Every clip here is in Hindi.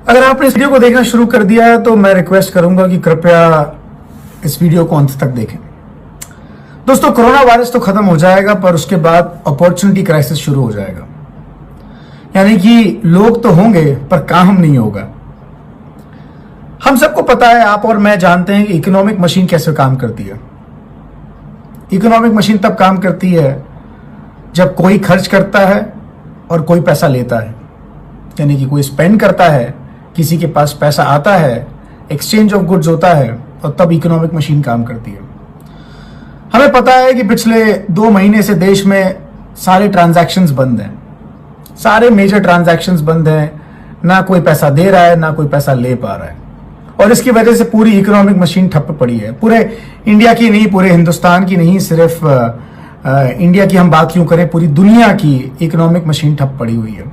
अगर आपने इस वीडियो को देखना शुरू कर दिया है तो मैं रिक्वेस्ट करूंगा कि कृपया इस वीडियो को अंत तक देखें। दोस्तों, कोरोना वायरस तो खत्म हो जाएगा पर उसके बाद अपॉर्चुनिटी क्राइसिस शुरू हो जाएगा। यानी कि लोग तो होंगे पर काम नहीं होगा। हम सबको पता है, आप और मैं जानते हैं कि इकोनॉमिक मशीन कैसे काम करती है। इकोनॉमिक मशीन तब काम करती है जब कोई खर्च करता है और कोई पैसा लेता है। यानी कि कोई स्पेंड करता है, किसी के पास पैसा आता है, एक्सचेंज ऑफ गुड्स होता है और तब इकोनॉमिक मशीन काम करती है। हमें पता है कि पिछले 2 महीने से देश में सारे ट्रांजैक्शंस बंद हैं, सारे मेजर ट्रांजैक्शंस बंद हैं। ना कोई पैसा दे रहा है, ना कोई पैसा ले पा रहा है और इसकी वजह से पूरी इकोनॉमिक मशीन ठप पड़ी है। पूरे इंडिया की नहीं, पूरे हिंदुस्तान की नहीं, सिर्फ इंडिया की हम बात क्यों करें, पूरी दुनिया की इकोनॉमिक मशीन ठप पड़ी हुई है।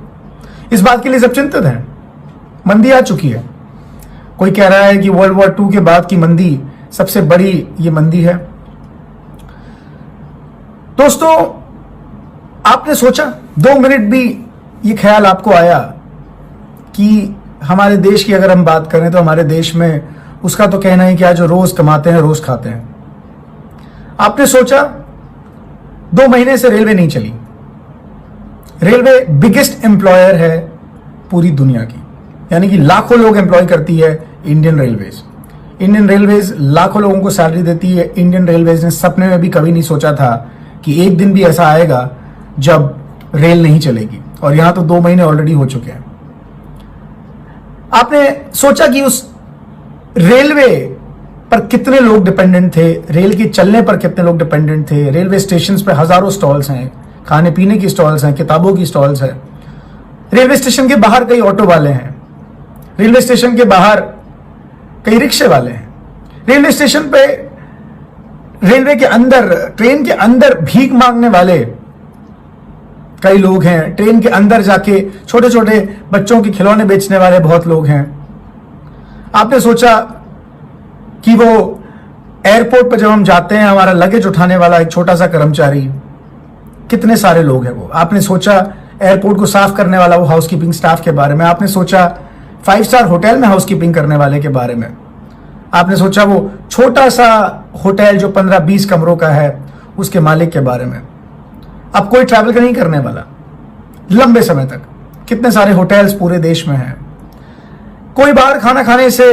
इस बात के लिए सब चिंतित हैं। मंदी आ चुकी है। कोई कह रहा है कि वर्ल्ड वॉर 2 के बाद की मंदी सबसे बड़ी ये मंदी है। दोस्तों, आपने सोचा 2 मिनट भी ये ख्याल आपको आया कि हमारे देश की अगर हम बात करें तो हमारे देश में उसका तो कहना ही क्या, जो रोज कमाते हैं रोज खाते हैं। आपने सोचा 2 महीने से रेलवे नहीं चली। रेलवे बिगेस्ट एम्प्लॉयर है पूरी दुनिया की, यानी कि लाखों लोग एम्प्लॉय करती है इंडियन रेलवेज। इंडियन रेलवेज लाखों लोगों को सैलरी देती है। इंडियन रेलवेज ने सपने में भी कभी नहीं सोचा था कि एक दिन भी ऐसा आएगा जब रेल नहीं चलेगी, और यहां तो 2 महीने ऑलरेडी हो चुके हैं। आपने सोचा कि उस रेलवे पर कितने लोग डिपेंडेंट थे, रेल के चलने पर कितने लोग डिपेंडेंट थे। रेलवे स्टेशन पे हजारों स्टॉल्स हैं, खाने पीने की स्टॉल्स हैं, किताबों की स्टॉल्स हैं। रेलवे स्टेशन के बाहर कई ऑटो वाले हैं, रेलवे स्टेशन के बाहर कई रिक्शे वाले हैं। रेलवे स्टेशन पे, रेलवे के अंदर, ट्रेन के अंदर भीख मांगने वाले कई लोग हैं। ट्रेन के अंदर जाके छोटे छोटे बच्चों के खिलौने बेचने वाले बहुत लोग हैं। आपने सोचा कि वो एयरपोर्ट पर जब हम जाते हैं, हमारा लगेज उठाने वाला एक छोटा सा कर्मचारी, कितने सारे लोग हैं वो। आपने सोचा एयरपोर्ट को साफ करने वाला वो हाउसकीपिंग स्टाफ के बारे में। आपने सोचा 5 स्टार होटल में हाउसकीपिंग करने वाले के बारे में। आपने सोचा वो छोटा सा होटल जो 15-20 कमरों का है उसके मालिक के बारे में। अब कोई ट्रैवल नहीं करने वाला लंबे समय तक, कितने सारे होटल्स पूरे देश में हैं। कोई बाहर खाना खाने से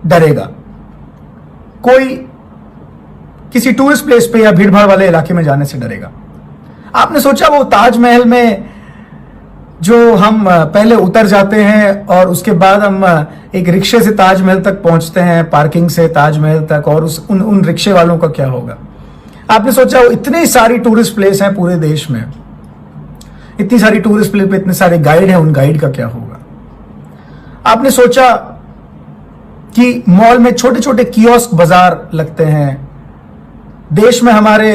डरेगा, कोई किसी टूरिस्ट प्लेस पे या भीड़ भाड़ वाले इलाके में जाने से डरेगा। आपने सोचा वो ताजमहल में जो हम पहले उतर जाते हैं और उसके बाद हम एक रिक्शे से ताजमहल तक पहुंचते हैं, पार्किंग से ताजमहल तक, और उन रिक्शे वालों का क्या होगा। आपने सोचा वो इतनी सारी टूरिस्ट प्लेस हैं पूरे देश में, इतनी सारी टूरिस्ट प्लेस पे इतने सारे गाइड हैं, उन गाइड का क्या होगा। आपने सोचा कि मॉल में छोटे छोटे कियोस्क बाजार लगते हैं। देश में हमारे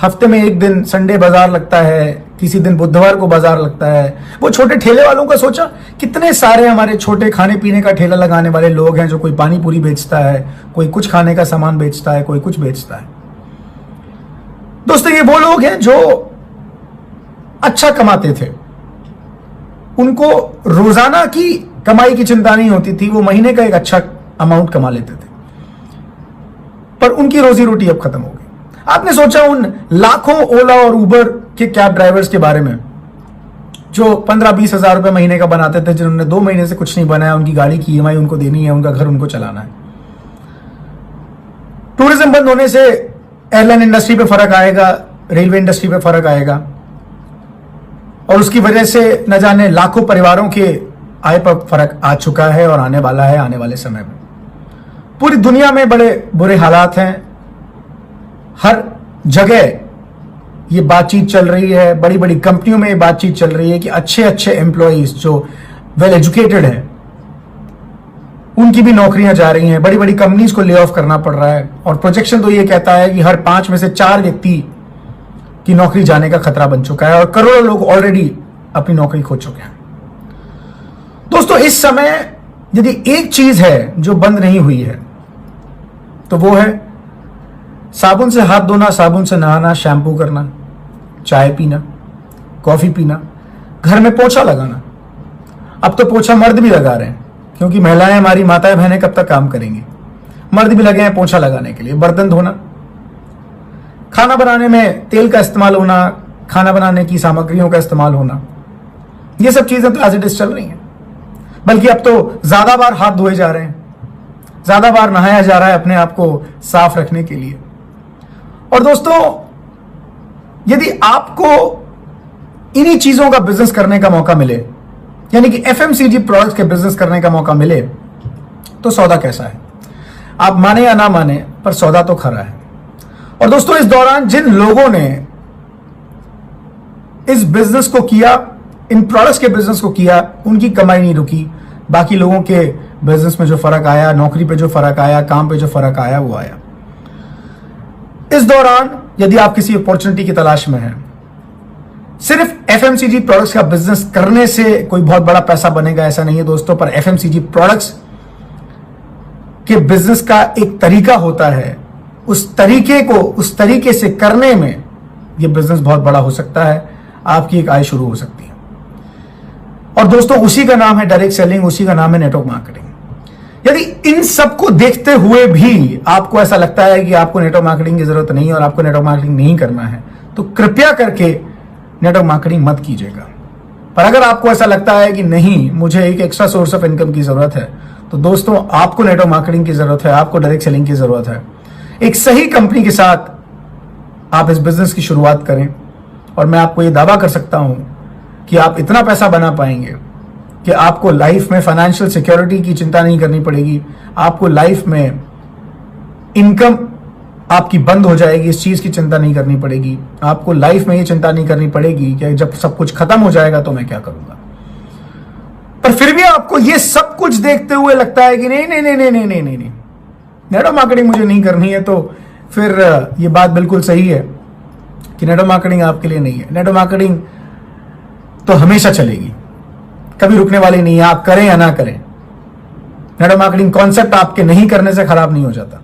हफ्ते में एक दिन संडे बाजार लगता है, किसी दिन बुधवार को बाजार लगता है। वो छोटे ठेले वालों का सोचा, कितने सारे हमारे छोटे खाने पीने का ठेला लगाने वाले लोग हैं, जो कोई पानी पूरी बेचता है, कोई कुछ खाने का सामान बेचता है, कोई कुछ बेचता है। दोस्तों, ये वो लोग हैं जो अच्छा कमाते थे, उनको रोजाना की कमाई की चिंता नहीं होती थी, वो महीने का एक अच्छा अमाउंट कमा लेते थे, पर उनकी रोजी रोटी अब खत्म हो गई। आपने सोचा उन लाखों ओला और उबर के कैब ड्राइवर्स के बारे में जो 15-20 हजार रुपए महीने का बनाते थे, जिन्होंने 2 महीने से कुछ नहीं बनाया, उनकी गाड़ी की ईएमआई उनको देनी है, उनका घर उनको चलाना है। टूरिज्म बंद होने से एयरलाइन इंडस्ट्री पे फर्क आएगा, रेलवे इंडस्ट्री पे फर्क आएगा, और उसकी वजह से न जाने लाखों परिवारों के आय पर फर्क आ चुका है और आने वाला है आने वाले समय में। पूरी दुनिया में बड़े बुरे हालात हैं। हर जगह ये बातचीत चल रही है, बड़ी बड़ी कंपनियों में ये बातचीत चल रही है कि अच्छे अच्छे एम्प्लॉइज जो वेल एजुकेटेड हैं उनकी भी नौकरियां जा रही हैं। बड़ी बड़ी कंपनीज को ले ऑफ करना पड़ रहा है, और प्रोजेक्शन तो ये कहता है कि हर 5 में से 4 व्यक्ति की नौकरी जाने का खतरा बन चुका है, और करोड़ों लोग ऑलरेडी अपनी नौकरी खो चुके हैं। दोस्तों, इस समय यदि एक चीज है जो बंद नहीं हुई है तो वो है साबुन से हाथ धोना, साबुन से नहाना, शैम्पू करना, चाय पीना, कॉफी पीना, घर में पोछा लगाना। अब तो पोछा मर्द भी लगा रहे हैं, क्योंकि महिलाएं हमारी माताएं बहनें कब तक काम करेंगी। मर्द भी लगे हैं पोछा लगाने के लिए, बर्तन धोना, खाना बनाने में तेल का इस्तेमाल होना, खाना बनाने की सामग्रियों का इस्तेमाल होना, ये सब चीजें तो एज इट इज चल रही हैं। बल्कि अब तो ज्यादा बार हाथ धोए जा रहे हैं, ज्यादा बार नहाया जा रहा है अपने आप को साफ रखने के लिए। और दोस्तों, यदि आपको इन्हीं चीजों का बिजनेस करने का मौका मिले, यानी कि एफएमसीजी प्रोडक्ट्स के बिजनेस करने का मौका मिले, तो सौदा कैसा है? आप माने या ना माने, पर सौदा तो खरा है। और दोस्तों, इस दौरान जिन लोगों ने इस बिजनेस को किया, इन प्रोडक्ट्स के बिजनेस को किया, उनकी कमाई नहीं रुकी। बाकी लोगों के बिजनेस में जो फर्क आया, नौकरी पे जो फर्क आया, काम पे जो फर्क आया, वो आया। इस दौरान यदि आप किसी अपॉर्चुनिटी की तलाश में हैं, सिर्फ एफएमसीजी प्रोडक्ट्स का बिजनेस करने से कोई बहुत बड़ा पैसा बनेगा ऐसा नहीं है दोस्तों, पर एफएमसीजी प्रोडक्ट्स के बिजनेस का एक तरीका होता है। उस तरीके से करने में यह बिजनेस बहुत बड़ा हो सकता है, आपकी एक आय शुरू हो सकती है। और दोस्तों, उसी का नाम है डायरेक्ट सेलिंग, उसी का नाम है नेटवर्क मार्केटिंग। यदि इन सबको देखते हुए भी आपको ऐसा लगता है कि आपको नेटवर्क मार्केटिंग की जरूरत नहीं है और आपको नेटवर्क मार्केटिंग नहीं करना है, तो कृपया करके नेटवर्क मार्केटिंग मत कीजिएगा। पर अगर आपको ऐसा लगता है कि नहीं, मुझे एक एक्स्ट्रा सोर्स ऑफ इनकम की जरूरत है, तो दोस्तों, आपको नेटवर्क मार्केटिंग की जरूरत है, आपको डायरेक्ट सेलिंग की जरूरत है। एक सही कंपनी के साथ आप इस बिजनेस की शुरुआत करें, और मैं आपको यह दावा कर सकता हूं कि आप इतना पैसा बना पाएंगे कि आपको लाइफ में फाइनेंशियल सिक्योरिटी की चिंता नहीं करनी पड़ेगी। आपको लाइफ में इनकम आपकी बंद हो जाएगी, इस चीज की चिंता नहीं करनी पड़ेगी। आपको लाइफ में ये चिंता नहीं करनी पड़ेगी कि जब सब कुछ खत्म हो जाएगा तो मैं क्या करूंगा। पर फिर भी आपको ये सब कुछ देखते हुए लगता है कि नहीं नहीं नहीं नहीं नहीं नहीं नहीं, नहीं, नेटवर्क मार्केटिंग मुझे नहीं करनी है, तो फिर ये बात बिल्कुल सही है कि नेटवर्क मार्केटिंग आपके लिए नहीं है। नेटवर्क मार्केटिंग तो हमेशा चलेगी, कभी रुकने वाली नहीं है, आप करें या ना करें। नेटवर्क मार्केटिंग कॉन्सेप्ट आपके नहीं करने से खराब नहीं हो जाता।